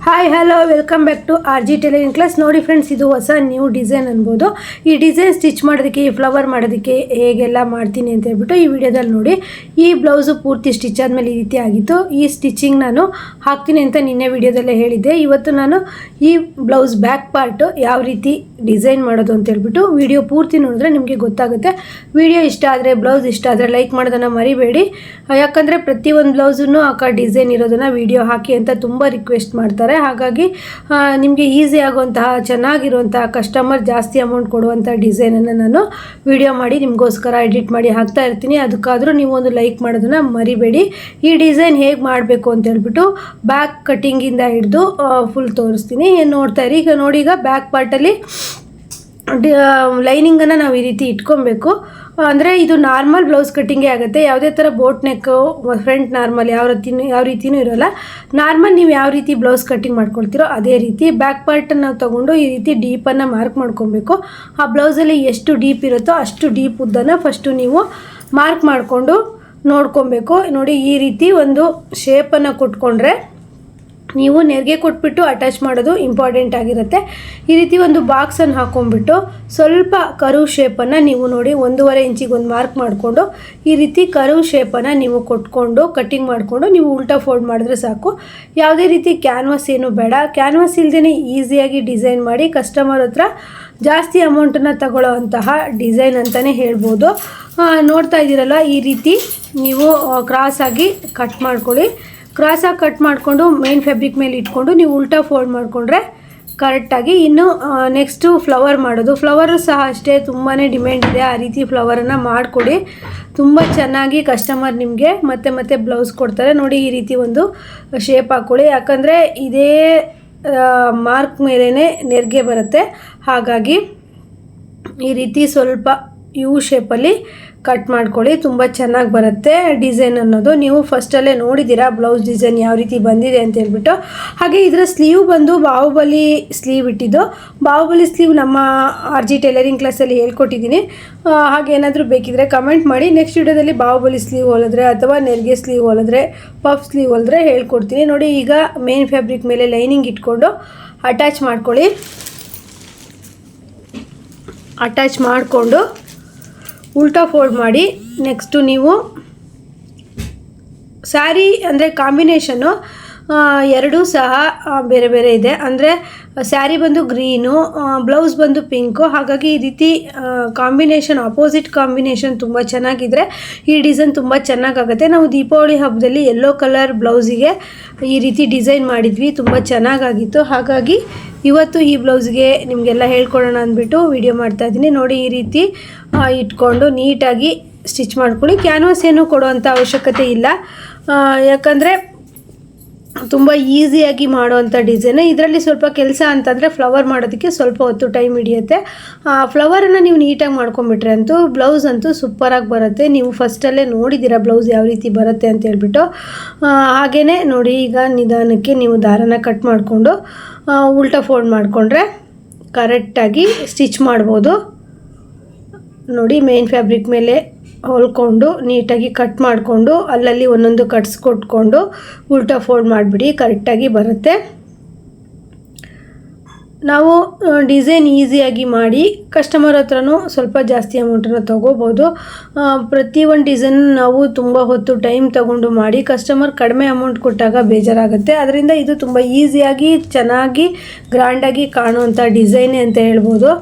Hi hello welcome back to R G tailoring class. ನೋಡಿ friends, ಇದು ಹೊಸ new design ಅನ್ಬೋದು. ಈ ಡಿಸೈನ್ ಸ್ಟಿಚ್ ಮಾಡೋದಕ್ಕೆ, ಈ ಫ್ಲವರ್ ಮಾಡೋದಕ್ಕೆ ಹೇಗೆಲ್ಲ ಮಾಡ್ತೀನಿ ಅಂತ ಹೇಳ್ಬಿಟ್ಟು ಈ ವಿಡಿಯೋದಲ್ಲಿ ನೋಡಿ. ಈ ಬ್ಲೌಸು ಪೂರ್ತಿ ಸ್ಟಿಚ್ ಆದಮೇಲೆ ಈ ರೀತಿ ಆಗಿತ್ತು. ಈ ಸ್ಟಿಚಿಂಗ್ ನಾನು ಹಾಕ್ತೀನಿ ಅಂತ ನಿನ್ನೆ ವಿಡಿಯೋದಲ್ಲೇ ಹೇಳಿದ್ದೆ. ಇವತ್ತು ನಾನು ಈ ಬ್ಲೌಸ್ ಬ್ಯಾಕ್ ಪಾರ್ಟು ಯಾವ ರೀತಿ ಡಿಸೈನ್ ಮಾಡೋದು ಅಂತ ಹೇಳ್ಬಿಟ್ಟು ವಿಡಿಯೋ ಪೂರ್ತಿ ನೋಡಿದ್ರೆ ನಿಮಗೆ ಗೊತ್ತಾಗುತ್ತೆ. ವಿಡಿಯೋ ಇಷ್ಟ ಆದರೆ, ಬ್ಲೌಸ್ ಇಷ್ಟ ಆದರೆ ಲೈಕ್ ಮಾಡೋದನ್ನು ಮರಿಬೇಡಿ. ಯಾಕಂದರೆ ಪ್ರತಿಯೊಂದು ಬ್ಲೌಸನ್ನು ಡಿಸೈನ್ ಇರೋದನ್ನು ವಿಡಿಯೋ ಹಾಕಿ ಅಂತ ತುಂಬ ರಿಕ್ವೆಸ್ಟ್ ಮಾಡ್ತಾರೆ. ಹಾಗಾಗಿ ನಿಮಗೆ ಈಸಿ ಆಗುವಂತಹ, ಚೆನ್ನಾಗಿರುವಂತಹ, ಕಸ್ಟಮರ್ ಜಾಸ್ತಿ ಅಮೌಂಟ್ ಕೊಡುವಂಥ ಡಿಸೈನನ್ನು ನಾನು ವಿಡಿಯೋ ಮಾಡಿ ನಿಮಗೋಸ್ಕರ ಎಡಿಟ್ ಮಾಡಿ ಹಾಕ್ತಾ ಇರ್ತೀನಿ. ಅದಕ್ಕಾದರೂ ನೀವು ಒಂದು ಲೈಕ್ ಮಾಡೋದನ್ನು ಮರಿಬೇಡಿ. ಈ ಡಿಸೈನ್ ಹೇಗೆ ಮಾಡಬೇಕು ಅಂತ ಹೇಳ್ಬಿಟ್ಟು ಬ್ಯಾಕ್ ಕಟ್ಟಿಂಗಿಂದ ಹಿಡಿದು ಫುಲ್ ತೋರಿಸ್ತೀನಿ. ಏನು ನೋಡ್ತಾ ಇರಿ. ಈಗ ನೋಡಿ, ಈಗ ಬ್ಯಾಕ್ ಪಾರ್ಟಲ್ಲಿ ಲೈನಿಂಗನ್ನು ನಾವು ಈ ರೀತಿ ಇಟ್ಕೊಬೇಕು. ಅಂದರೆ ಇದು ನಾರ್ಮಲ್ ಬ್ಲೌಸ್ ಕಟ್ಟಿಂಗೇ ಆಗುತ್ತೆ. ಯಾವುದೇ ಥರ ಬೋಟ್ ನೆಕ್ಕು, ಫ್ರಂಟ್ ನಾರ್ಮಲ್ ಯಾವ ರೀತಿಯೂ ಇರೋಲ್ಲ. ನಾರ್ಮಲ್ ನೀವು ಯಾವ ರೀತಿ ಬ್ಲೌಸ್ ಕಟ್ಟಿಂಗ್ ಮಾಡ್ಕೊಳ್ತೀರೋ ಅದೇ ರೀತಿ ಬ್ಯಾಕ್ ಪಾರ್ಟನ್ನು ನಾವು ತೊಗೊಂಡು ಈ ರೀತಿ ಡೀಪನ್ನು ಮಾರ್ಕ್ ಮಾಡ್ಕೊಬೇಕು. ಆ ಬ್ಲೌಸಲ್ಲಿ ಎಷ್ಟು ಡೀಪ್ ಇರುತ್ತೋ ಅಷ್ಟು ಡೀಪ್ ಉದ್ದನ್ನು ಫಸ್ಟು ನೀವು ಮಾರ್ಕ್ ಮಾಡಿಕೊಂಡು ನೋಡ್ಕೊಬೇಕು. ನೋಡಿ, ಈ ರೀತಿ ಒಂದು ಶೇಪನ್ನು ಕೊಟ್ಕೊಂಡ್ರೆ ನೀವು ನೆರಿಗೆ ಕೊಟ್ಬಿಟ್ಟು ಅಟ್ಯಾಚ್ ಮಾಡೋದು ಇಂಪಾರ್ಟೆಂಟ್ ಆಗಿರುತ್ತೆ. ಈ ರೀತಿ ಒಂದು ಬಾಕ್ಸನ್ನು ಹಾಕ್ಕೊಂಡ್ಬಿಟ್ಟು ಸ್ವಲ್ಪ ಕರ್ವ್ ಶೇಪನ್ನು ನೀವು ನೋಡಿ 1.5 ಇಂಚಿಗೆ ಒಂದು ಮಾರ್ಕ್ ಮಾಡಿಕೊಂಡು ಈ ರೀತಿ ಕರ್ವ್ ಶೇಪನ್ನು ನೀವು ಕೊಟ್ಕೊಂಡು ಕಟ್ಟಿಂಗ್ ಮಾಡಿಕೊಂಡು ನೀವು ಉಲ್ಟಾ ಫೋಲ್ಡ್ ಮಾಡಿದ್ರೆ ಸಾಕು. ಯಾವುದೇ ರೀತಿ ಕ್ಯಾನ್ವಾಸ್ ಏನು ಬೇಡ. ಕ್ಯಾನ್ವಾಸ್ ಇಲ್ಲದೇ ಈಸಿಯಾಗಿ ಡಿಸೈನ್ ಮಾಡಿ ಕಸ್ಟಮರ್ ಹತ್ರ ಜಾಸ್ತಿ ಅಮೌಂಟನ್ನು ತಗೊಳ್ಳೋ ಅಂತಹ ಡಿಸೈನ್ ಅಂತಲೇ ಹೇಳ್ಬೋದು. ನೋಡ್ತಾ ಇದ್ದೀರಲ್ಲ, ಈ ರೀತಿ ನೀವು ಕ್ರಾಸಾಗಿ ಕಟ್ ಮಾಡ್ಕೊಳ್ಳಿ. ಕ್ರಾಸಾಗಿ ಕಟ್ ಮಾಡಿಕೊಂಡು ಮೇನ್ ಫ್ಯಾಬ್ರಿಕ್ ಮೇಲೆ ಇಟ್ಕೊಂಡು ನೀವು ಉಲ್ಟಾ ಫೋಲ್ಡ್ ಮಾಡಿಕೊಂಡ್ರೆ ಕರೆಕ್ಟಾಗಿ. ಇನ್ನು ನೆಕ್ಸ್ಟು ಫ್ಲವರ್ ಮಾಡೋದು. ಫ್ಲವರು ಸಹ ಅಷ್ಟೇ ತುಂಬಾ ಡಿಮ್ಯಾಂಡ್ ಇದೆ. ಆ ರೀತಿ ಫ್ಲವರನ್ನು ಮಾಡಿಕೊಡಿ. ತುಂಬ ಚೆನ್ನಾಗಿ ಕಸ್ಟಮರ್ ನಿಮಗೆ ಮತ್ತೆ ಮತ್ತೆ ಬ್ಲೌಸ್ ಕೊಡ್ತಾರೆ. ನೋಡಿ, ಈ ರೀತಿ ಒಂದು ಶೇಪ್ ಹಾಕ್ಕೊಳ್ಳಿ. ಯಾಕಂದರೆ ಇದೇ ಮಾರ್ಕ್ ಮೇಲೇ ನೆರಿಗೆ ಬರುತ್ತೆ. ಹಾಗಾಗಿ ಈ ರೀತಿ ಸ್ವಲ್ಪ ಯು ಶೇಪಲ್ಲಿ ಕಟ್ ಮಾಡ್ಕೊಳ್ಳಿ. ತುಂಬ ಚೆನ್ನಾಗಿ ಬರುತ್ತೆ ಡಿಸೈನ್ ಅನ್ನೋದು. ನೀವು ಫಸ್ಟಲ್ಲೇ ನೋಡಿದ್ದೀರಾ ಬ್ಲೌಸ್ ಡಿಸೈನ್ ಯಾವ ರೀತಿ ಬಂದಿದೆ ಅಂತ ಹೇಳ್ಬಿಟ್ಟು. ಹಾಗೆ ಇದರ ಸ್ಲೀವ್ ಬಂದು ಬಾಹುಬಲಿ ಸ್ಲೀವ್ ಇಟ್ಟಿದ್ದು. ಬಾಹುಬಲಿ ಸ್ಲೀವ್ ನಮ್ಮ ಆರ್ ಜಿ ಟೈಲರಿಂಗ್ ಕ್ಲಾಸಲ್ಲಿ ಹೇಳ್ಕೊಟ್ಟಿದ್ದೀನಿ. ಹಾಗೆ ಏನಾದರೂ ಬೇಕಿದ್ರೆ ಕಮೆಂಟ್ ಮಾಡಿ. ನೆಕ್ಸ್ಟ್ ವಿಡಿಯೋದಲ್ಲಿ ಬಾಹುಬಲಿ ಸ್ಲೀವ್ ಹೊಲಿದ್ರೆ ಅಥವಾ ನೆರಿಗೆ ಸ್ಲೀವ್ ಹೊಲಿದ್ರೆ, ಪಫ್ ಸ್ಲೀವ್ ಹೊಲಿದ್ರೆ ಹೇಳ್ಕೊಡ್ತೀನಿ. ನೋಡಿ, ಈಗ ಮೇನ್ ಫ್ಯಾಬ್ರಿಕ್ ಮೇಲೆ ಲೈನಿಂಗ್ ಇಟ್ಕೊಂಡು ಅಟ್ಯಾಚ್ ಮಾಡ್ಕೊಳ್ಳಿ. ಅಟ್ಯಾಚ್ ಮಾಡಿಕೊಂಡು ಉಲ್ಟಾ ಫೋಲ್ಡ್ ಮಾಡಿ. ನೆಕ್ಸ್ಟು ನೀವು ಸ್ಯಾರಿ ಅಂದರೆ ಕಾಂಬಿನೇಷನ್ನು ಎರಡೂ ಸಹ ಬೇರೆ ಬೇರೆ ಇದೆ. ಅಂದರೆ ಸ್ಯಾರಿ ಬಂದು ಗ್ರೀನು, ಬ್ಲೌಸ್ ಬಂದು ಪಿಂಕು. ಹಾಗಾಗಿ ಈ ರೀತಿ ಕಾಂಬಿನೇಷನ್, ಅಪೋಸಿಟ್ ಕಾಂಬಿನೇಷನ್ ತುಂಬ ಚೆನ್ನಾಗಿದ್ರೆ ಈ ಡಿಸೈನ್ ತುಂಬ ಚೆನ್ನಾಗಾಗುತ್ತೆ. ನಾವು ದೀಪಾವಳಿ ಹಬ್ಬದಲ್ಲಿ ಯೆಲ್ಲೋ ಕಲರ್ ಬ್ಲೌಸಿಗೆ ಈ ರೀತಿ ಡಿಸೈನ್ ಮಾಡಿದ್ವಿ. ತುಂಬ ಚೆನ್ನಾಗಾಗಿತ್ತು. ಹಾಗಾಗಿ ಇವತ್ತು ಈ ಬ್ಲೌಸ್ಗೆ ನಿಮಗೆಲ್ಲ ಹೇಳ್ಕೊಡೋಣ ಅಂದ್ಬಿಟ್ಟು ವಿಡಿಯೋ ಮಾಡ್ತಾಯಿದ್ದೀನಿ. ನೋಡಿ, ಈ ರೀತಿ ಇಟ್ಕೊಂಡು ನೀಟಾಗಿ ಸ್ಟಿಚ್ ಮಾಡ್ಕೊಳ್ಳಿ. ಕ್ಯಾನ್ವಾಸ್ ಏನು ಕೊಡುವಂಥ ಅವಶ್ಯಕತೆ ಇಲ್ಲ. ಯಾಕಂದರೆ ತುಂಬ ಈಸಿಯಾಗಿ ಮಾಡುವಂಥ ಡಿಸೈನ್. ಇದರಲ್ಲಿ ಸ್ವಲ್ಪ ಕೆಲಸ ಅಂತಂದರೆ ಫ್ಲವರ್ ಮಾಡೋದಕ್ಕೆ ಸ್ವಲ್ಪ ಹೊತ್ತು ಟೈಮ್ ಹಿಡಿಯುತ್ತೆ. ಫ್ಲವರನ್ನು ನೀವು ನೀಟಾಗಿ ಮಾಡ್ಕೊಂಬಿಟ್ರೆ ಅಂತೂ ಬ್ಲೌಸ್ ಅಂತೂ ಸೂಪರಾಗಿ ಬರುತ್ತೆ. ನೀವು ಫಸ್ಟಲ್ಲೇ ನೋಡಿದ್ದೀರಾ ಬ್ಲೌಸ್ ಯಾವ ರೀತಿ ಬರುತ್ತೆ ಅಂತ ಹೇಳ್ಬಿಟ್ಟು. ಹಾಗೆಯೇ ನೋಡಿ, ಈಗ ನಿಧಾನಕ್ಕೆ ನೀವು ದಾರನ ಕಟ್ ಮಾಡಿಕೊಂಡು ಉಲ್ಟಾ ಫೋಲ್ಡ್ ಮಾಡಿಕೊಂಡ್ರೆ ಕರೆಕ್ಟಾಗಿ ಸ್ಟಿಚ್ ಮಾಡ್ಬೋದು. ನೋಡಿ, ಮೇನ್ ಫ್ಯಾಬ್ರಿಕ್ ಮೇಲೆ ಹೊಲ್ಕೊಂಡು ನೀಟಾಗಿ ಕಟ್ ಮಾಡಿಕೊಂಡು ಅಲ್ಲಲ್ಲಿ ಒಂದೊಂದು ಕಟ್ಸ್ ಕೊಟ್ಕೊಂಡು ಉಲ್ಟಾ ಫೋಲ್ಡ್ ಮಾಡಿಬಿಡಿ. ಕರೆಕ್ಟಾಗಿ ಬರುತ್ತೆ. ನಾವು ಡಿಸೈನ್ ಈಸಿಯಾಗಿ ಮಾಡಿ ಕಸ್ಟಮರ್ ಹತ್ರನೂ ಸ್ವಲ್ಪ ಜಾಸ್ತಿ ಅಮೌಂಟನ್ನು ತೊಗೋಬೋದು. ಪ್ರತಿಯೊಂದು ಡಿಸೈನ್ ನಾವು ತುಂಬ ಹೊತ್ತು ಟೈಮ್ ತೊಗೊಂಡು ಮಾಡಿ ಕಸ್ಟಮರ್ ಕಡಿಮೆ ಅಮೌಂಟ್ ಕೊಟ್ಟಾಗ ಬೇಜಾರಾಗುತ್ತೆ. ಅದರಿಂದ ಇದು ತುಂಬ ಈಸಿಯಾಗಿ ಚೆನ್ನಾಗಿ ಗ್ರ್ಯಾಂಡಾಗಿ ಕಾಣುವಂಥ ಡಿಸೈನೇ ಅಂತ ಹೇಳ್ಬೋದು.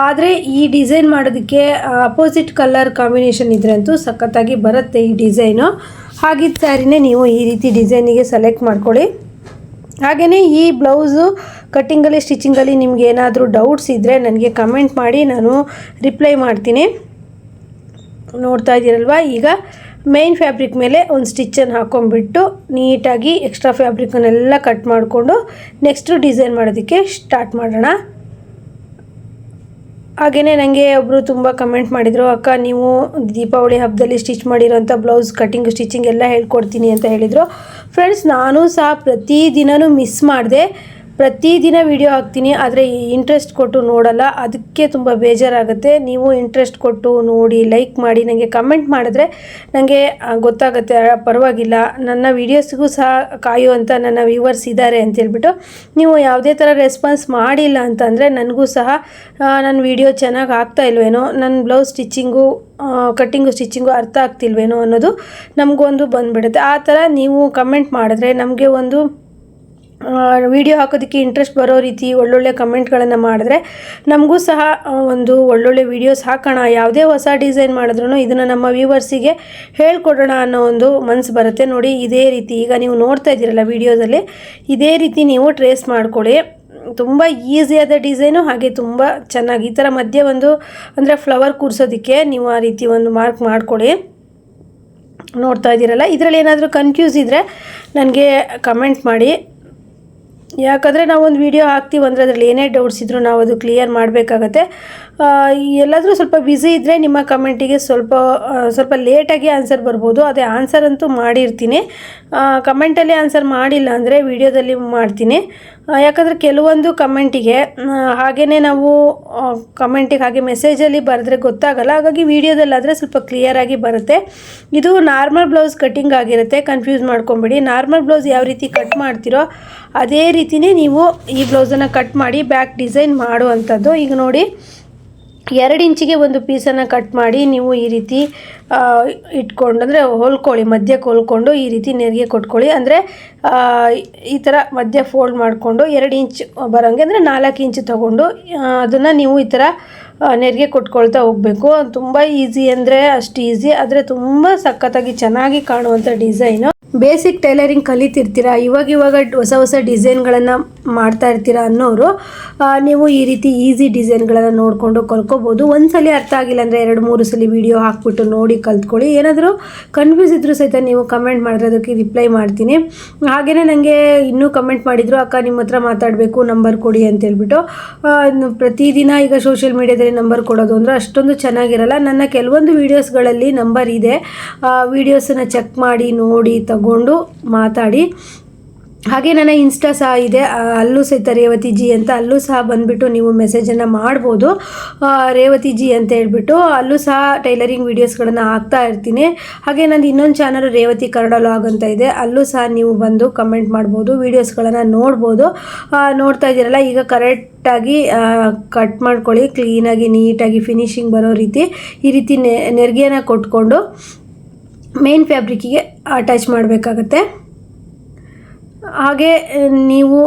ಆದರೆ ಈ ಡಿಸೈನ್ ಮಾಡೋದಕ್ಕೆ ಅಪೋಸಿಟ್ ಕಲರ್ ಕಾಂಬಿನೇಷನ್ ಇದ್ರೆ ಅಂತೂ ಸಖತ್ತಾಗಿ ಬರುತ್ತೆ ಈ ಡಿಸೈನು. ಹಾಗಿದ್ದ ಸ್ಯಾರಿನೇ ನೀವು ಈ ರೀತಿ ಡಿಸೈನಿಗೆ ಸೆಲೆಕ್ಟ್ ಮಾಡ್ಕೊಳ್ಳಿ. ಹಾಗೆಯೇ ಈ ಬ್ಲೌಸು ಕಟ್ಟಿಂಗಲ್ಲಿ, ಸ್ಟಿಚಿಂಗಲ್ಲಿ ನಿಮ್ಗೆ ಏನಾದರೂ ಡೌಟ್ಸ್ ಇದ್ದರೆ ನನಗೆ ಕಮೆಂಟ್ ಮಾಡಿ, ನಾನು ರಿಪ್ಲೈ ಮಾಡ್ತೀನಿ. ನೋಡ್ತಾ ಇದ್ದೀರಲ್ವ, ಈಗ ಮೇನ್ ಫ್ಯಾಬ್ರಿಕ್ ಮೇಲೆ ಒಂದು ಸ್ಟಿಚ್ಚನ್ನು ಹಾಕ್ಕೊಂಡ್ಬಿಟ್ಟು ನೀಟಾಗಿ ಎಕ್ಸ್ಟ್ರಾ ಫ್ಯಾಬ್ರಿಕನ್ನೆಲ್ಲ ಕಟ್ ಮಾಡಿಕೊಂಡು ನೆಕ್ಸ್ಟು ಡಿಸೈನ್ ಮಾಡೋದಕ್ಕೆ ಸ್ಟಾರ್ಟ್ ಮಾಡೋಣ. ಹಾಗೆಯೇ ನನಗೆ ಒಬ್ಬರು ತುಂಬ ಕಮೆಂಟ್ ಮಾಡಿದರು, ಅಕ್ಕ ನೀವು ದೀಪಾವಳಿ ಹಬ್ಬದಲ್ಲಿ ಸ್ಟಿಚ್ ಮಾಡಿರೋಂಥ ಬ್ಲೌಸ್ ಕಟ್ಟಿಂಗ್, ಸ್ಟಿಚಿಂಗ್ ಎಲ್ಲ ಹೇಳ್ಕೊಡ್ತೀನಿ ಅಂತ ಹೇಳಿದರು. ಫ್ರೆಂಡ್ಸ್, ನಾನು ಸಹ ಪ್ರತಿದಿನವೂ ಮಿಸ್ ಮಾಡಿದೆ. ಪ್ರತಿದಿನ ವಿಡಿಯೋ ಹಾಕ್ತೀನಿ, ಆದರೆ ಇಂಟ್ರೆಸ್ಟ್ ಕೊಟ್ಟು ನೋಡಲ್ಲ, ಅದಕ್ಕೆ ತುಂಬ ಬೇಜಾರಾಗುತ್ತೆ. ನೀವು ಇಂಟ್ರೆಸ್ಟ್ ಕೊಟ್ಟು ನೋಡಿ, ಲೈಕ್ ಮಾಡಿ, ನನಗೆ ಕಮೆಂಟ್ ಮಾಡಿದ್ರೆ ನನಗೆ ಗೊತ್ತಾಗುತ್ತೆ ಪರವಾಗಿಲ್ಲ, ನನ್ನ ವೀಡಿಯೋಸ್ಗೂ ಸಹ ಕಾಯುವಂಥ ನನ್ನ ವ್ಯೂವರ್ಸ್ ಇದ್ದಾರೆ ಅಂತೇಳ್ಬಿಟ್ಟು. ನೀವು ಯಾವುದೇ ಥರ ರೆಸ್ಪಾನ್ಸ್ ಮಾಡಿಲ್ಲ ಅಂತಂದರೆ ನನಗೂ ಸಹ ನನ್ನ ವೀಡಿಯೋ ಚೆನ್ನಾಗಿ ಆಗ್ತಾ ಇಲ್ವೇನೋ, ನನ್ನ ಬ್ಲೌಸ್ ಸ್ಟಿಚ್ಚಿಂಗು ಕಟ್ಟಿಂಗು ಸ್ಟಿಚ್ಚಿಂಗು ಅರ್ಥ ಆಗ್ತಿಲ್ವೇನೋ ಅನ್ನೋದು ನಮಗೊಂದು ಬಂದುಬಿಡುತ್ತೆ. ಆ ಥರ ನೀವು ಕಮೆಂಟ್ ಮಾಡಿದ್ರೆ ನಮಗೆ ಒಂದು ವಿಡಿಯೋ ಹಾಕೋದಕ್ಕೆ ಇಂಟ್ರೆಸ್ಟ್ ಬರೋ ರೀತಿ ಒಳ್ಳೊಳ್ಳೆ ಕಮೆಂಟ್ಗಳನ್ನು ಮಾಡಿದ್ರೆ ನಮಗೂ ಸಹ ಒಂದು ಒಳ್ಳೊಳ್ಳೆ ವೀಡಿಯೋಸ್ ಹಾಕೋಣ, ಯಾವುದೇ ಹೊಸ ಡಿಸೈನ್ ಮಾಡಿದ್ರೂ ಇದನ್ನು ನಮ್ಮ ವ್ಯೂವರ್ಸಿಗೆ ಹೇಳ್ಕೊಡೋಣ ಅನ್ನೋ ಒಂದು ಮನಸ್ಸು ಬರುತ್ತೆ. ನೋಡಿ ಇದೇ ರೀತಿ ಈಗ ನೀವು ನೋಡ್ತಾ ಇದ್ದೀರಲ್ಲ ವಿಡಿಯೋದಲ್ಲಿ, ಇದೇ ರೀತಿ ನೀವು ಟ್ರೇಸ್ ಮಾಡ್ಕೊಳ್ಳಿ. ತುಂಬ ಈಸಿಯಾದ ಡಿಸೈನು, ಹಾಗೆ ತುಂಬ ಚೆನ್ನಾಗಿ ಈ ಥರ ಮಧ್ಯೆ ಒಂದು ಅಂದರೆ ಫ್ಲವರ್ ಕೂರಿಸೋದಕ್ಕೆ ನೀವು ಆ ರೀತಿ ಒಂದು ಮಾರ್ಕ್ ಮಾಡ್ಕೊಳ್ಳಿ. ನೋಡ್ತಾ ಇದ್ದೀರಲ್ಲ, ಇದರಲ್ಲಿ ಏನಾದರೂ ಕನ್ಫ್ಯೂಸ್ ಇದ್ದರೆ ನನಗೆ ಕಮೆಂಟ್ ಮಾಡಿ. ಯಾಕಂದರೆ ನಾವೊಂದು ವಿಡಿಯೋ ಹಾಕ್ತೀವಿ ಅಂದರೆ ಅದರಲ್ಲಿ ಏನೇ ಡೌಟ್ಸ್ ಇದ್ದರೂ ನಾವು ಅದು ಕ್ಲಿಯರ್ ಮಾಡಬೇಕಾಗತ್ತೆ. ಎಲ್ಲಾದರೂ ಸ್ವಲ್ಪ ಬ್ಯುಸಿ ಇದ್ದರೆ ನಿಮ್ಮ ಕಮೆಂಟಿಗೆ ಸ್ವಲ್ಪ ಲೇಟಾಗಿ ಆನ್ಸರ್ ಬರ್ಬೋದು. ಅದೇ ಆನ್ಸರ್ ಅಂತೂ ಮಾಡಿರ್ತೀನಿ. ಕಮೆಂಟಲ್ಲಿ ಆನ್ಸರ್ ಮಾಡಿಲ್ಲ ಅಂದರೆ ವಿಡಿಯೋದಲ್ಲಿ ಮಾಡ್ತೀನಿ. ಯಾಕಂದರೆ ಕೆಲವೊಂದು ಕಮೆಂಟಿಗೆ ಹಾಗೆಯೇ ನಾವು ಕಮೆಂಟಿಗೆ ಹಾಗೆ ಮೆಸೇಜಲ್ಲಿ ಬರೆದ್ರೆ ಗೊತ್ತಾಗಲ್ಲ. ಹಾಗಾಗಿ ವಿಡಿಯೋದಲ್ಲಾದರೆ ಸ್ವಲ್ಪ ಕ್ಲಿಯರಾಗಿ ಬರುತ್ತೆ. ಇದು ನಾರ್ಮಲ್ ಬ್ಲೌಸ್ ಕಟ್ಟಿಂಗ್ ಆಗಿರುತ್ತೆ, ಕನ್ಫ್ಯೂಸ್ ಮಾಡ್ಕೊಬೇಡಿ. ನಾರ್ಮಲ್ ಬ್ಲೌಸ್ ಯಾವ ರೀತಿ ಕಟ್ ಮಾಡ್ತೀರೋ ಅದೇ ರೀತಿಯೇ ನೀವು ಈ ಬ್ಲೌಸನ್ನು ಕಟ್ ಮಾಡಿ ಬ್ಯಾಕ್ ಡಿಸೈನ್ ಮಾಡುವಂಥದ್ದು. ಈಗ ನೋಡಿ 2 ಇಂಚಿಗೆ ಒಂದು ಪೀಸನ್ನು ಕಟ್ ಮಾಡಿ ನೀವು ಈ ರೀತಿ ಇಟ್ಕೊಂಡು ಅಂದರೆ ಹೊಲ್ಕೊಳ್ಳಿ, ಮಧ್ಯಕ್ಕೆ ಹೊಲ್ಕೊಂಡು ಈ ರೀತಿ ನೆರಿಗೆ ಕೊಟ್ಕೊಳ್ಳಿ. ಅಂದರೆ ಈ ಥರ ಮಧ್ಯ ಫೋಲ್ಡ್ ಮಾಡಿಕೊಂಡು 2 ಇಂಚ್ ಬರೋಂಗೆ ಅಂದರೆ 4 ಇಂಚ್ ತೊಗೊಂಡು ಅದನ್ನು ನೀವು ಈ ಥರ ನೆರಿಗೆ ಕೊಟ್ಕೊಳ್ತಾ ಹೋಗಬೇಕು. ತುಂಬ ಈಸಿ ಅಂದರೆ ಅಷ್ಟು ಈಸಿ, ಆದರೆ ತುಂಬ ಸಖತ್ತಾಗಿ ಚೆನ್ನಾಗಿ ಕಾಣುವಂಥ ಡಿಸೈನು. ಬೇಸಿಕ್ ಟೈಲರಿಂಗ್ ಕಲಿತಿರ್ತೀರ, ಇವಾಗ ಹೊಸ ಡಿಸೈನ್ಗಳನ್ನು ಮಾಡ್ತಾ ಇರ್ತೀರ ಅನ್ನೋರು ನೀವು ಈ ರೀತಿ ಈಸಿ ಡಿಸೈನ್ಗಳನ್ನು ನೋಡಿಕೊಂಡು ಕಲ್ತ್ಕೋಬೋದು. ಒಂದ್ಸಲಿ ಅರ್ಥ ಆಗಿಲ್ಲ ಅಂದರೆ 2-3 ಸಲ ವಿಡಿಯೋ ಹಾಕ್ಬಿಟ್ಟು ನೋಡಿ ಕಲ್ತ್ಕೊಳ್ಳಿ. ಏನಾದರೂ ಕನ್ಫ್ಯೂಸ್ ಇದ್ದರೂ ಸಹಿತ ನೀವು ಕಮೆಂಟ್ ಮಾಡಿದ್ರೆ ಅದಕ್ಕೆ ರಿಪ್ಲೈ ಮಾಡ್ತೀನಿ. ಹಾಗೆಯೇ ನನಗೆ ಇನ್ನೂ ಕಮೆಂಟ್ ಮಾಡಿದರು, ಅಕ್ಕ ನಿಮ್ಮ ಹತ್ರ ಮಾತಾಡಬೇಕು, ನಂಬರ್ ಕೊಡಿ ಅಂತೇಳ್ಬಿಟ್ಟು. ಪ್ರತಿದಿನ ಈಗ ಸೋಷಿಯಲ್ ಮೀಡಿಯಾದಲ್ಲಿ ನಂಬರ್ ಕೊಡೋದು ಅಂದರೆ ಅಷ್ಟೊಂದು ಚೆನ್ನಾಗಿರಲ್ಲ. ನನ್ನ ಕೆಲವೊಂದು ವೀಡಿಯೋಸ್ಗಳಲ್ಲಿ ನಂಬರ್ ಇದೆ, ವೀಡಿಯೋಸನ್ನು ಚೆಕ್ ಮಾಡಿ ನೋಡಿ ತಗೊಂಡು ಮಾತಾಡಿ. ಹಾಗೆ ನನ್ನ ಇನ್ಸ್ಟಾ ಸಹ ಇದೆ, ಅಲ್ಲೂ ಸಹಿತ ರೇವತಿ ಜಿ ಅಂತ, ಅಲ್ಲೂ ಸಹ ಬಂದುಬಿಟ್ಟು ನೀವು ಮೆಸೇಜನ್ನು ಮಾಡ್ಬೋದು. ರೇವತಿ ಜಿ ಅಂತ ಹೇಳ್ಬಿಟ್ಟು ಅಲ್ಲೂ ಸಹ ಟೈಲರಿಂಗ್ ವೀಡಿಯೋಸ್ಗಳನ್ನು ಹಾಕ್ತಾ ಇರ್ತೀನಿ. ಹಾಗೆ ನಂದು ಇನ್ನೊಂದು ಚಾನಲ್ ರೇವತಿ ಕನ್ನಡ ಲಾಗ್ ಅಂತ ಇದೆ, ಅಲ್ಲೂ ಸಹ ನೀವು ಬಂದು ಕಮೆಂಟ್ ಮಾಡ್ಬೋದು, ವೀಡಿಯೋಸ್ಗಳನ್ನು ನೋಡ್ಬೋದು. ನೋಡ್ತಾ ಇದ್ದೀರಲ್ಲ, ಈಗ ಕರೆಕ್ಟಾಗಿ ಕಟ್ ಮಾಡ್ಕೊಳ್ಳಿ, ಕ್ಲೀನಾಗಿ ನೀಟಾಗಿ ಫಿನಿಶಿಂಗ್ ಬರೋ ರೀತಿ ಈ ರೀತಿ ನೆರಿಗೆಯನ್ನು ಕೊಟ್ಕೊಂಡು ಮೇನ್ ಫ್ಯಾಬ್ರಿಕ್ಕಿಗೆ ಅಟ್ಯಾಚ್ ಮಾಡಬೇಕಾಗತ್ತೆ. ಹಾಗೆ ನೀವು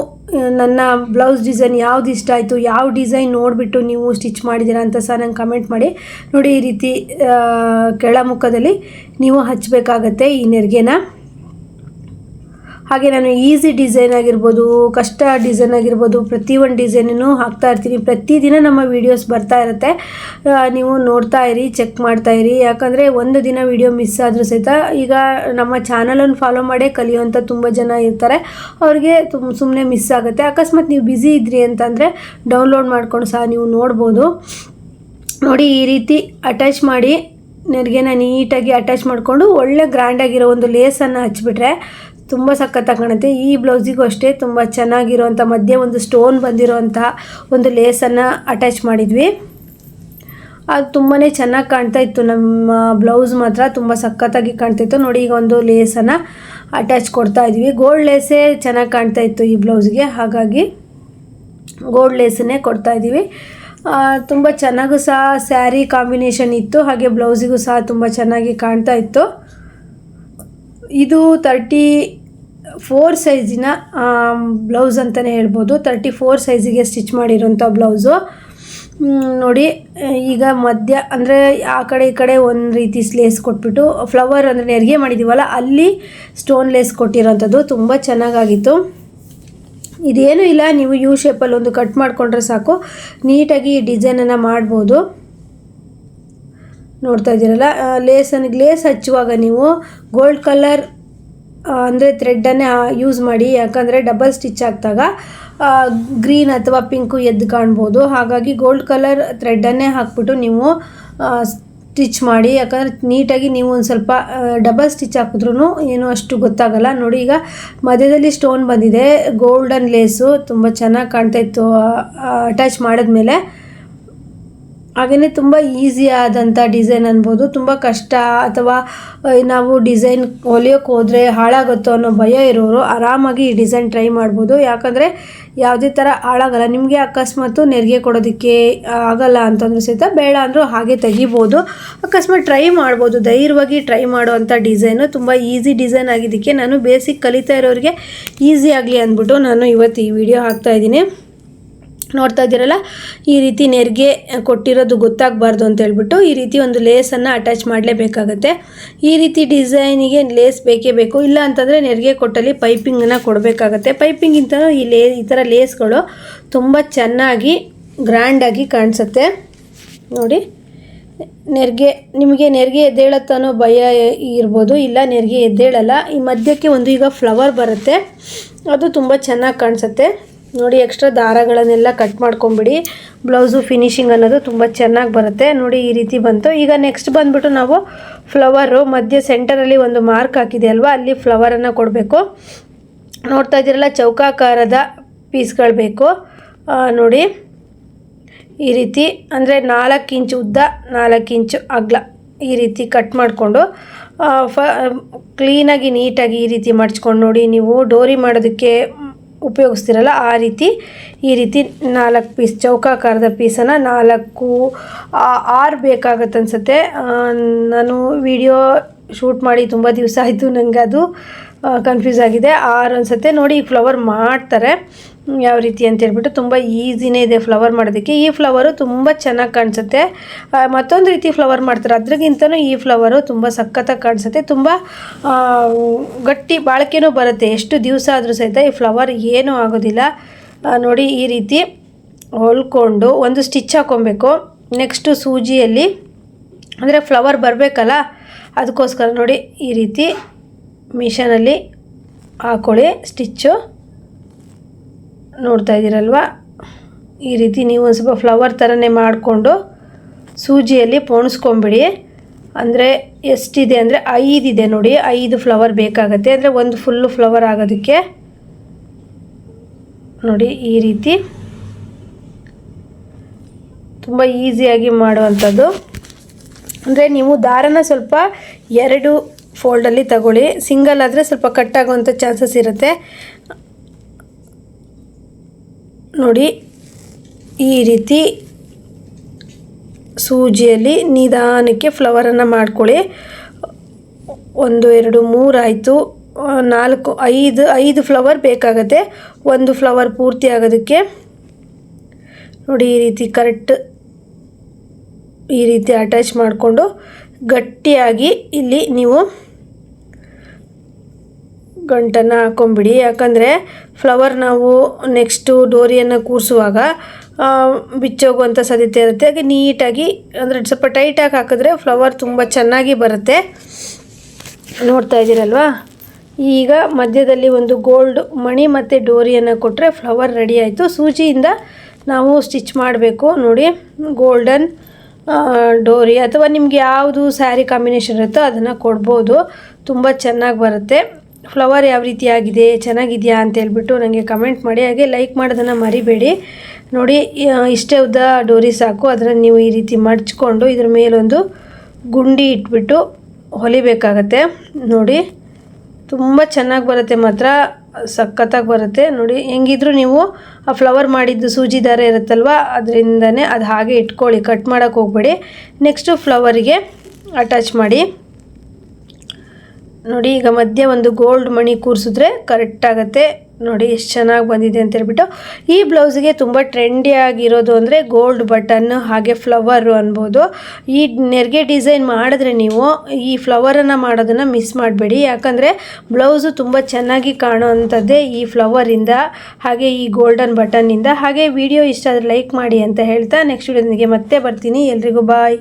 ನನ್ನ ಬ್ಲೌಸ್ ಡಿಸೈನ್ ಯಾವ್ದು ಇಷ್ಟ ಆಯಿತು, ಯಾವ ಡಿಸೈನ್ ನೋಡಿಬಿಟ್ಟು ನೀವು ಸ್ಟಿಚ್ ಮಾಡಿದ್ದೀರಾ ಅಂತ ಸಹ ನಂಗೆ ಕಮೆಂಟ್ ಮಾಡಿ. ನೋಡಿ ಈ ರೀತಿ ಕೆಳಮುಖದಲ್ಲಿ ನೀವು ಹಚ್ಚಬೇಕಾಗತ್ತೆ ಈ ನೆರಿಗೆನ. ಹಾಗೆ ನಾನು ಈಸಿ ಡಿಸೈನ್ ಆಗಿರ್ಬೋದು, ಕಷ್ಟ ಡಿಸೈನ್ ಆಗಿರ್ಬೋದು, ಪ್ರತಿಯೊಂದು ಡಿಸೈನೂ ಹಾಕ್ತಾ ಇರ್ತೀನಿ. ಪ್ರತಿದಿನ ನಮ್ಮ ವೀಡಿಯೋಸ್ ಬರ್ತಾ ಇರುತ್ತೆ, ನೀವು ನೋಡ್ತಾ ಇರಿ, ಚೆಕ್ ಮಾಡ್ತಾ ಇರಿ. ಯಾಕಂದರೆ ಒಂದು ದಿನ ವೀಡಿಯೋ ಮಿಸ್ ಆದರೂ ಸಹಿತ ಈಗ ನಮ್ಮ ಚಾನಲನ್ನು ಫಾಲೋ ಮಾಡೇ ಕಲಿಯುವಂಥ ತುಂಬ ಜನ ಇರ್ತಾರೆ, ಅವ್ರಿಗೆ ಸುಮ್ಮನೆ ಮಿಸ್ ಆಗುತ್ತೆ. ಅಕಸ್ಮಾತ್ ನೀವು ಬ್ಯುಸಿ ಇದ್ರಿ ಅಂತಂದರೆ ಡೌನ್ಲೋಡ್ ಮಾಡ್ಕೊಂಡು ಸಹ ನೀವು ನೋಡ್ಬೋದು. ನೋಡಿ ಈ ರೀತಿ ಅಟ್ಯಾಚ್ ಮಾಡಿ ನೆರಿಗೆನ ನೀಟಾಗಿ ಅಟ್ಯಾಚ್ ಮಾಡಿಕೊಂಡು ಒಳ್ಳೆ ಗ್ರ್ಯಾಂಡಾಗಿರೋ ಒಂದು ಲೇಸನ್ನು ಹಚ್ಬಿಟ್ರೆ ತುಂಬ ಸಖತ್ತಾಗಿ ಕಾಣುತ್ತೆ. ಈ ಬ್ಲೌಸಿಗೂ ಅಷ್ಟೇ ತುಂಬ ಚೆನ್ನಾಗಿರೋವಂಥ ಮಧ್ಯೆ ಒಂದು ಸ್ಟೋನ್ ಬಂದಿರೋವಂಥ ಒಂದು ಲೇಸನ್ನು ಅಟ್ಯಾಚ್ ಮಾಡಿದ್ವಿ. ಅದು ತುಂಬಾ ಚೆನ್ನಾಗಿ ಕಾಣ್ತಾ ಇತ್ತು. ನಮ್ಮ ಬ್ಲೌಸ್ ಮಾತ್ರ ತುಂಬ ಸಖತ್ತಾಗಿ ಕಾಣ್ತಾಯಿತ್ತು. ನೋಡಿ ಈಗ ಒಂದು ಲೇಸನ್ನು ಅಟ್ಯಾಚ್ ಕೊಡ್ತಾ ಇದ್ವಿ. ಗೋಲ್ಡ್ ಲೇಸೇ ಚೆನ್ನಾಗಿ ಕಾಣ್ತಾ ಇತ್ತು ಈ ಬ್ಲೌಸ್ಗೆ, ಹಾಗಾಗಿ ಗೋಲ್ಡ್ ಲೇಸನ್ನೇ ಕೊಡ್ತಾ ಇದ್ದೀವಿ. ತುಂಬ ಚೆನ್ನಾಗೂ ಸಹ ಸ್ಯಾರಿ ಕಾಂಬಿನೇಷನ್ ಇತ್ತು, ಹಾಗೆ ಬ್ಲೌಸಿಗೂ ಸಹ ತುಂಬ ಚೆನ್ನಾಗಿ ಕಾಣ್ತಾ ಇತ್ತು. ಇದು 34 ಸೈಜಿನ ಬ್ಲೌಸ್ ಅಂತಲೇ ಹೇಳ್ಬೋದು. 34 ಸೈಜಿಗೆ ಸ್ಟಿಚ್ ಮಾಡಿರೋಂಥ ಬ್ಲೌಸು. ನೋಡಿ ಈಗ ಮಧ್ಯ ಅಂದರೆ ಆ ಕಡೆ ಈ ಕಡೆ ಒಂದು ರೀತಿ ಲೇಸ್ ಕೊಟ್ಬಿಟ್ಟು ಫ್ಲವರ್ ಅಂದರೆ ನೆರಿಗೆ ಮಾಡಿದ್ದೀವಲ್ಲ ಅಲ್ಲಿ ಸ್ಟೋನ್ ಲೇಸ್ ಕೊಟ್ಟಿರೋಂಥದ್ದು ತುಂಬ ಚೆನ್ನಾಗಾಗಿತ್ತು. ಇದೇನೂ ಇಲ್ಲ, ನೀವು ಯು ಶೇಪಲ್ಲಿ ಒಂದು ಕಟ್ ಮಾಡಿಕೊಂಡ್ರೆ ಸಾಕು, ನೀಟಾಗಿ ಡಿಸೈನನ್ನು ಮಾಡ್ಬೋದು. ನೋಡ್ತಾ ಇದ್ದೀರಲ್ಲ, ಲೇಸ್ ಹಚ್ಚುವಾಗ ನೀವು ಗೋಲ್ಡ್ ಕಲರ್ ಅಂದರೆ ಥ್ರೆಡ್ಡನ್ನೇ ಯೂಸ್ ಮಾಡಿ. ಯಾಕಂದರೆ ಡಬಲ್ ಸ್ಟಿಚ್ ಹಾಕಿದಾಗ ಗ್ರೀನ್ ಅಥವಾ ಪಿಂಕು ಎದ್ದು ಕಾಣ್ಬೋದು. ಹಾಗಾಗಿ ಗೋಲ್ಡ್ ಕಲರ್ ಥ್ರೆಡ್ಡನ್ನೇ ಹಾಕ್ಬಿಟ್ಟು ನೀವು ಸ್ಟಿಚ್ ಮಾಡಿ, ಯಾಕಂದರೆ ನೀಟಾಗಿ ನೀವು ಒಂದು ಸ್ವಲ್ಪ ಡಬಲ್ ಸ್ಟಿಚ್ ಹಾಕಿದ್ರೂ ಏನೂ ಅಷ್ಟು ಗೊತ್ತಾಗಲ್ಲ. ನೋಡಿ ಈಗ ಮಧ್ಯದಲ್ಲಿ ಸ್ಟೋನ್ ಬಂದಿದೆ, ಗೋಲ್ಡನ್ ಲೇಸು ತುಂಬ ಚೆನ್ನಾಗಿ ಕಾಣ್ತಾ ಇತ್ತು ಅಟ್ಯಾಚ್ ಮಾಡಿದ್ಮೇಲೆ. ಹಾಗೆಯೇ ತುಂಬ ಈಸಿ ಆದಂಥ ಡಿಸೈನ್ ಅನ್ಬೋದು. ತುಂಬ ಕಷ್ಟ ಅಥವಾ ನಾವು ಡಿಸೈನ್ ಹೊಲಿಯೋಕ್ಕೆ ಹೋದರೆ ಹಾಳಾಗುತ್ತೋ ಅನ್ನೋ ಭಯ ಇರೋರು ಆರಾಮಾಗಿ ಈ ಡಿಸೈನ್ ಟ್ರೈ ಮಾಡ್ಬೋದು. ಯಾಕಂದರೆ ಯಾವುದೇ ಥರ ಹಾಳಾಗಲ್ಲ. ನಿಮಗೆ ಅಕಸ್ಮಾತ್ ನೆರಿಗೆ ಕೊಡೋದಕ್ಕೆ ಆಗಲ್ಲ ಅಂತಂದ್ರೂ ಸಹಿತ ಬೇಡ ಅಂದರೂ ಹಾಗೆ ತೆಗಿಬೋದು. ಅಕಸ್ಮಾತ್ ಟ್ರೈ ಮಾಡ್ಬೋದು, ಧೈರ್ಯವಾಗಿ ಟ್ರೈ ಮಾಡುವಂಥ ಡಿಸೈನು. ತುಂಬ ಈಸಿ ಡಿಸೈನ್ ಆಗಿದ್ದಕ್ಕೆ ನಾನು ಬೇಸಿಕ್ ಕಲಿತಾ ಇರೋರಿಗೆ ಈಸಿ ಆಗಲಿ ಅಂದ್ಬಿಟ್ಟು ನಾನು ಇವತ್ತು ಈ ವಿಡಿಯೋ ಹಾಕ್ತಾಯಿದ್ದೀನಿ. ನೋಡ್ತಾ ಇದ್ದೀರಲ್ಲ, ಈ ರೀತಿ ನೆರಿಗೆ ಕೊಟ್ಟಿರೋದು ಗೊತ್ತಾಗಬಾರ್ದು ಅಂತ ಹೇಳ್ಬಿಟ್ಟು ಈ ರೀತಿ ಒಂದು ಲೇಸನ್ನು ಅಟ್ಯಾಚ್ ಮಾಡಲೇಬೇಕಾಗತ್ತೆ. ಈ ರೀತಿ ಡಿಸೈನಿಗೆ ಲೇಸ್ ಬೇಕೇ ಬೇಕು. ಇಲ್ಲ ಅಂತಂದರೆ ನೆರಿಗೆ ಕೊಟ್ಟಲ್ಲಿ ಪೈಪಿಂಗನ್ನು ಕೊಡಬೇಕಾಗತ್ತೆ. ಪೈಪಿಂಗಿಂತ ಈ ಥರ ಲೇಸ್ಗಳು ತುಂಬ ಚೆನ್ನಾಗಿ ಗ್ರ್ಯಾಂಡಾಗಿ ಕಾಣಿಸುತ್ತೆ. ನೋಡಿ, ನಿಮಗೆ ನೆರಿಗೆ ಎದ್ದೇಳತ್ತೋ ಅನ್ನೋ ಭಯ ಇರ್ಬೋದು. ಇಲ್ಲ, ನೆರಿಗೆ ಎದ್ದೇಳಲ್ಲ. ಈ ಮಧ್ಯಕ್ಕೆ ಒಂದು ಈಗ ಫ್ಲವರ್ ಬರುತ್ತೆ, ಅದು ತುಂಬ ಚೆನ್ನಾಗಿ ಕಾಣಿಸುತ್ತೆ. ನೋಡಿ, ಎಕ್ಸ್ಟ್ರಾ ದಾರಗಳನ್ನೆಲ್ಲ ಕಟ್ ಮಾಡ್ಕೊಂಬಿಡಿ. ಬ್ಲೌಸು ಫಿನಿಶಿಂಗ್ ಅನ್ನೋದು ತುಂಬ ಚೆನ್ನಾಗಿ ಬರುತ್ತೆ. ನೋಡಿ, ಈ ರೀತಿ ಬಂತು. ಈಗ ನೆಕ್ಸ್ಟ್ ಬಂದುಬಿಟ್ಟು ನಾವು ಫ್ಲವರು ಮಧ್ಯೆ ಸೆಂಟರಲ್ಲಿ ಒಂದು ಮಾರ್ಕ್ ಹಾಕಿದೆ ಅಲ್ವಾ, ಅಲ್ಲಿ ಫ್ಲವರನ್ನು ಕೊಡಬೇಕು. ನೋಡ್ತಾ ಇದ್ದೀರಲ್ಲ, ಚೌಕಾಕಾರದ ಪೀಸ್ಗಳು ಬೇಕು. ನೋಡಿ, ಈ ರೀತಿ ಅಂದರೆ 4 ಇಂಚು ಉದ್ದ, 4 ಇಂಚು ಅಗಲ ಈ ರೀತಿ ಕಟ್ ಮಾಡಿಕೊಂಡು ಕ್ಲೀನಾಗಿ ನೀಟಾಗಿ ಈ ರೀತಿ ಮಡ್ಚ್ಕೊಂಡು, ನೋಡಿ ನೀವು ಡೋರಿ ಮಾಡೋದಕ್ಕೆ ಉಪಯೋಗಿಸ್ತಿರಲ್ಲ ಆ ರೀತಿ ಈ ರೀತಿ 4 ಪೀಸ್ ಚೌಕಾಕಾರದ ಪೀಸನ್ನು 6 ಬೇಕಾಗತ್ತೆ ಅನಿಸುತ್ತೆ. ನಾನು ವಿಡಿಯೋ ಶೂಟ್ ಮಾಡಿ ತುಂಬ ದಿವಸ ಆಯಿತು, ನನಗೆ ಅದು ಕನ್ಫ್ಯೂಸ್ ಆಗಿದೆ. 6 ಅನಿಸುತ್ತೆ. ನೋಡಿ, ಈ ಫ್ಲವರ್ ಮಾಡ್ತಾರೆ ಯಾವ ರೀತಿ ಅಂತ ಹೇಳ್ಬಿಟ್ಟು. ತುಂಬ ಈಸಿನೇ ಇದೆ ಫ್ಲವರ್ ಮಾಡೋದಕ್ಕೆ. ಈ ಫ್ಲವರು ತುಂಬ ಚೆನ್ನಾಗಿ ಕಾಣಿಸುತ್ತೆ. ಮತ್ತೊಂದು ರೀತಿ ಫ್ಲವರ್ ಮಾಡ್ತಾರೆ, ಅದ್ರಿಗಿಂತನೂ ಈ ಫ್ಲವರು ತುಂಬ ಸಖತ್ತಾಗಿ ಕಾಣಿಸುತ್ತೆ. ತುಂಬ ಗಟ್ಟಿ ಬಾಳಿಕೆನೂ ಬರುತ್ತೆ. ಎಷ್ಟು ದಿವಸ ಆದರೂ ಸಹಿತ ಈ ಫ್ಲವರ್ ಏನೂ ಆಗೋದಿಲ್ಲ. ನೋಡಿ, ಈ ರೀತಿ ಹೊಲ್ಕೊಂಡು ಒಂದು ಸ್ಟಿಚ್ ಹಾಕ್ಕೊಬೇಕು. ನೆಕ್ಸ್ಟು ಸೂಜಿಯಲ್ಲಿ ಅಂದರೆ ಫ್ಲವರ್ ಬರಬೇಕಲ್ಲ, ಅದಕ್ಕೋಸ್ಕರ ನೋಡಿ ಈ ರೀತಿ ಮಿಷನಲ್ಲಿ ಹಾಕ್ಕೊಳ್ಳಿ ಸ್ಟಿಚ್ಚು. ನೋಡ್ತಾ ಇದ್ದೀರಲ್ವ, ಈ ರೀತಿ ನೀವು ಒಂದು ಸ್ವಲ್ಪ ಫ್ಲವರ್ ಥರನೇ ಮಾಡಿಕೊಂಡು ಸೂಜಿಯಲ್ಲಿ ಪೋಣಿಸ್ಕೊಂಬಿಡಿ. ಅಂದರೆ ಎಷ್ಟಿದೆ ಅಂದರೆ 5 ಇದೆ ನೋಡಿ, 5 ಫ್ಲವರ್ ಬೇಕಾಗುತ್ತೆ. ಅಂದರೆ ಒಂದು ಫುಲ್ಲು ಫ್ಲವರ್ ಆಗೋದಕ್ಕೆ. ನೋಡಿ, ಈ ರೀತಿ ತುಂಬ ಈಸಿಯಾಗಿ ಮಾಡುವಂಥದ್ದು. ಅಂದರೆ ನೀವು ದಾರನ ಸ್ವಲ್ಪ 2 ಫೋಲ್ಡಲ್ಲಿ ತಗೊಳ್ಳಿ. ಸಿಂಗಲ್ ಆದರೆ ಸ್ವಲ್ಪ ಕಟ್ಟಾಗುವಂಥ ಚಾನ್ಸಸ್ ಇರುತ್ತೆ. ನೋಡಿ, ಈ ರೀತಿ ಸೂಜಿಯಲ್ಲಿ ನಿಧಾನಕ್ಕೆ ಫ್ಲವರನ್ನು ಮಾಡ್ಕೊಳ್ಳಿ. 1 2 3 ಆಯಿತು, 4 5 ಫ್ಲವರ್ ಬೇಕಾಗತ್ತೆ ಒಂದು ಫ್ಲವರ್ ಪೂರ್ತಿ ಆಗೋದಕ್ಕೆ. ನೋಡಿ, ಈ ರೀತಿ ಕರೆಕ್ಟ್ ಈ ರೀತಿ ಅಟ್ಯಾಚ್ ಮಾಡಿಕೊಂಡು ಗಟ್ಟಿಯಾಗಿ ಇಲ್ಲಿ ನೀವು ಗಂಟನ್ನು ಹಾಕೊಂಬಿಡಿ. ಯಾಕಂದರೆ ಫ್ಲವರ್ ನಾವು ನೆಕ್ಸ್ಟು ಡೋರಿಯನ್ನು ಕೂರಿಸುವಾಗ ಬಿಚ್ಚೋಗುವಂಥ ಸಾಧ್ಯತೆ ಇರುತ್ತೆ. ಹಾಗೆ ನೀಟಾಗಿ ಅಂದರೆ ಸ್ವಲ್ಪ ಟೈಟಾಗಿ ಹಾಕಿದ್ರೆ ಫ್ಲವರ್ ತುಂಬ ಚೆನ್ನಾಗಿ ಬರುತ್ತೆ. ನೋಡ್ತಾ ಇದ್ದೀರಲ್ವಾ, ಈಗ ಮಧ್ಯದಲ್ಲಿ ಒಂದು ಗೋಲ್ಡ್ ಮಣಿ ಮತ್ತು ಡೋರಿಯನ್ನು ಕೊಟ್ಟರೆ ಫ್ಲವರ್ ರೆಡಿ ಆಯಿತು. ಸೂಜಿಯಿಂದ ನಾವು ಸ್ಟಿಚ್ ಮಾಡಬೇಕು. ನೋಡಿ, ಗೋಲ್ಡನ್ ಡೋರಿ ಅಥವಾ ನಿಮ್ಗೆ ಯಾವುದು ಸ್ಯಾರಿ ಕಾಂಬಿನೇಷನ್ ಇರುತ್ತೋ ಅದನ್ನು ಕೊಡ್ಬೋದು. ತುಂಬ ಚೆನ್ನಾಗಿ ಬರುತ್ತೆ. ಫ್ಲವರ್ ಯಾವ ರೀತಿ ಆಗಿದೆ, ಚೆನ್ನಾಗಿದೆಯಾ ಅಂತ ಹೇಳ್ಬಿಟ್ಟು ನನಗೆ ಕಮೆಂಟ್ ಮಾಡಿ. ಹಾಗೆ ಲೈಕ್ ಮಾಡೋದನ್ನು ಮರಿಬೇಡಿ. ನೋಡಿ, ಇಷ್ಟೇ ಉದ್ದ ಡೋರಿ ಸಾಕು. ಅದನ್ನು ನೀವು ಈ ರೀತಿ ಮಡ್ಚ್ಕೊಂಡು ಇದ್ರ ಮೇಲೊಂದು ಗುಂಡಿ ಇಟ್ಬಿಟ್ಟು ಹೊಲಿಬೇಕಾಗತ್ತೆ. ನೋಡಿ, ತುಂಬ ಚೆನ್ನಾಗಿ ಬರುತ್ತೆ, ಮಾತ್ರ ಸಖತ್ತಾಗಿ ಬರುತ್ತೆ. ನೋಡಿ, ಹೆಂಗಿದ್ರು ನೀವು ಆ ಫ್ಲವರ್ ಮಾಡಿದ್ದು ಸೂಜಿ ದಾರ ಇರುತ್ತಲ್ವ, ಅದರಿಂದನೇ ಅದು ಹಾಗೆ ಇಟ್ಕೊಳ್ಳಿ, ಕಟ್ ಮಾಡೋಕ್ಕೆ ಹೋಗಬೇಡಿ. ನೆಕ್ಸ್ಟು ಫ್ಲವರಿಗೆ ಅಟ್ಯಾಚ್ ಮಾಡಿ. ನೋಡಿ, ಈಗ ಮಧ್ಯೆ ಒಂದು ಗೋಲ್ಡ್ ಮಣಿ ಕೂರಿಸಿದ್ರೆ ಕರೆಕ್ಟ್ ಆಗುತ್ತೆ. ನೋಡಿ ಎಷ್ಟು ಚೆನ್ನಾಗಿ ಬಂದಿದೆ ಅಂತ ಹೇಳ್ಬಿಟ್ಟು. ಈ ಬ್ಲೌಸಿಗೆ ತುಂಬ ಟ್ರೆಂಡಿ ಆಗಿರೋದು ಅಂದರೆ ಗೋಲ್ಡ್ ಬಟನ್ನು ಹಾಗೆ ಫ್ಲವರು ಅನ್ಬೋದು. ಈ ನೆರಿಗೆ ಡಿಸೈನ್ ಮಾಡಿದ್ರೆ ನೀವು ಈ ಫ್ಲವರನ್ನು ಮಾಡೋದನ್ನು ಮಿಸ್ ಮಾಡಬೇಡಿ. ಯಾಕಂದರೆ ಬ್ಲೌಸು ತುಂಬ ಚೆನ್ನಾಗಿ ಕಾಣೋ ಅಂಥದ್ದೇ ಈ ಫ್ಲವರಿಂದ ಹಾಗೆ ಈ ಗೋಲ್ಡನ್ ಬಟನ್ನಿಂದ. ಹಾಗೆ ವಿಡಿಯೋ ಇಷ್ಟ ಆದರೆ ಲೈಕ್ ಮಾಡಿ ಅಂತ ಹೇಳ್ತಾ ನೆಕ್ಸ್ಟ್ ವಿಡಿಯೋನಿಗೆ ಮತ್ತೆ ಬರ್ತೀನಿ. ಎಲ್ರಿಗೂ ಬಾಯ್.